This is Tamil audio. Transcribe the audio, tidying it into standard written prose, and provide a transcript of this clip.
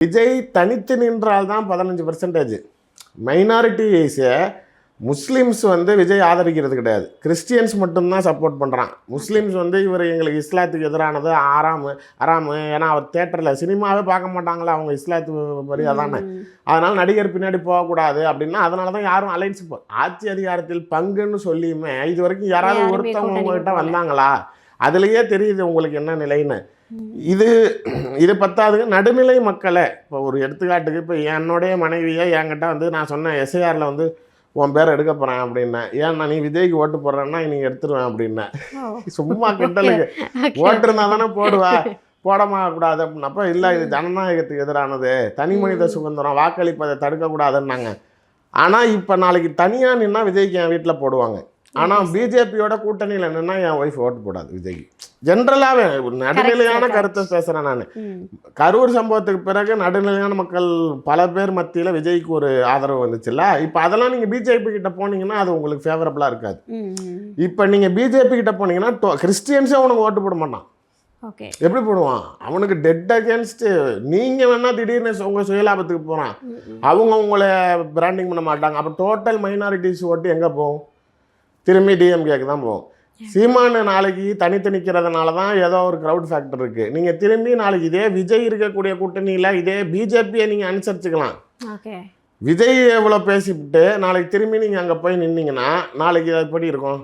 விஜய் தனித்து நின்றால் தான் 15%. மைனாரிட்டிஸை முஸ்லீம்ஸ் வந்து விஜய் ஆதரிக்கிறது கிடையாது, கிறிஸ்டியன்ஸ் மட்டும்தான் சப்போர்ட் பண்ணுறான். முஸ்லீம்ஸ் வந்து இவர் எங்களுக்கு இஸ்லாத்துக்கு எதிரானது அறாமு, ஏன்னா அவர் தேட்டரில் சினிமாவே பார்க்க மாட்டாங்களா அவங்க இஸ்லாத்து படி அதானே, அதனால் நடிகர் பின்னாடி போகக்கூடாது அப்படின்னா அதனால தான் யாரும் அலைன்ஸ் ஆட்சி அதிகாரத்தில் பங்குன்னு சொல்லியுமே இது வரைக்கும் யாராவது ஒருத்தவங்க உங்ககிட்ட வந்தாங்களா? அதுலேயே தெரியுது உங்களுக்கு என்ன நிலைன்னு. இது பத்தாதுங்க, நடுநிலை மக்களை இப்போ ஒரு எடுத்துக்காட்டுக்கு இப்போ என்னுடைய மனைவியை என்கிட்ட வந்து நான் சொன்னேன் எஸ்ஐஆரில் வந்து உன் பேரை எடுக்க போகிறேன் அப்படின்னேன். ஏன்னா நீ விஜய்க்கு ஓட்டு போடுறேன்னா நீ எடுத்துருவேன் அப்படின்னேன். சும்மா கிட்டலுக்கு ஓட்டு இருந்தால் தானே போடுவா, போடமா கூடாது அப்படின்னப்போ இல்லை இது ஜனநாயகத்துக்கு எதிரானது, தனி மனித சுதந்திரம், வாக்களிப்பதை தடுக்கக்கூடாதுன்னாங்க. ஆனால் இப்போ நாளைக்கு தனியாக நின்னா விஜய்க்கு என் வீட்டில் போடுவாங்க. ஆனால் பிஜேபியோட கூட்டணியில் நின்னா என் ஒய்ஃப் ஓட்டு போடாது விஜய்க்கு. ஜென்ரலாகவே நடுநிலையான கருத்தை பேசுகிறேன் நான். கரூர் சம்பவத்துக்கு பிறகு நடுநிலையான மக்கள் பல பேர் மத்தியில் விஜய்க்கு ஒரு ஆதரவு வந்துச்சுல்ல. இப்போ அதெல்லாம் நீங்கள் பிஜேபி கிட்ட போனீங்கன்னா அது உங்களுக்கு ஃபேவரபுளாக இருக்காது. இப்போ நீங்கள் பிஜேபி கிட்ட போனீங்கன்னா கிறிஸ்டியன்ஸே அவனுக்கு ஓட்டு போட மாட்டான். எப்படி போடுவான்? அவனுக்கு டெட் அகேன்ஸ்ட். நீங்கள் வேணால் திடீர்னு உங்கள் சுயலாபத்துக்கு போகிறான், அவங்க உங்களை பிராண்டிங் பண்ண மாட்டாங்க. அப்போ டோட்டல் மைனாரிட்டிஸ் ஓட்டு எங்கே போகும்? திரும்பி டிஎம்கேக்கு தான் போகும். சீமானு நாளைக்கு தனித்து நிற்கிறதுனால தான் ஏதோ ஒரு க்ரௌட் ஃபேக்டர் இருக்குது. நீங்கள் திரும்பி நாளைக்கு இதே விஜய் இருக்கக்கூடிய கூட்டணியில் இதே பிஜேபியை நீங்கள் அனுசரிச்சுக்கலாம். விஜய் எவ்வளோ பேசிவிட்டு நாளைக்கு திரும்பி நீங்கள் அங்கே போய் நின்னீங்கன்னா நாளைக்கு அது எப்படி இருக்கும்?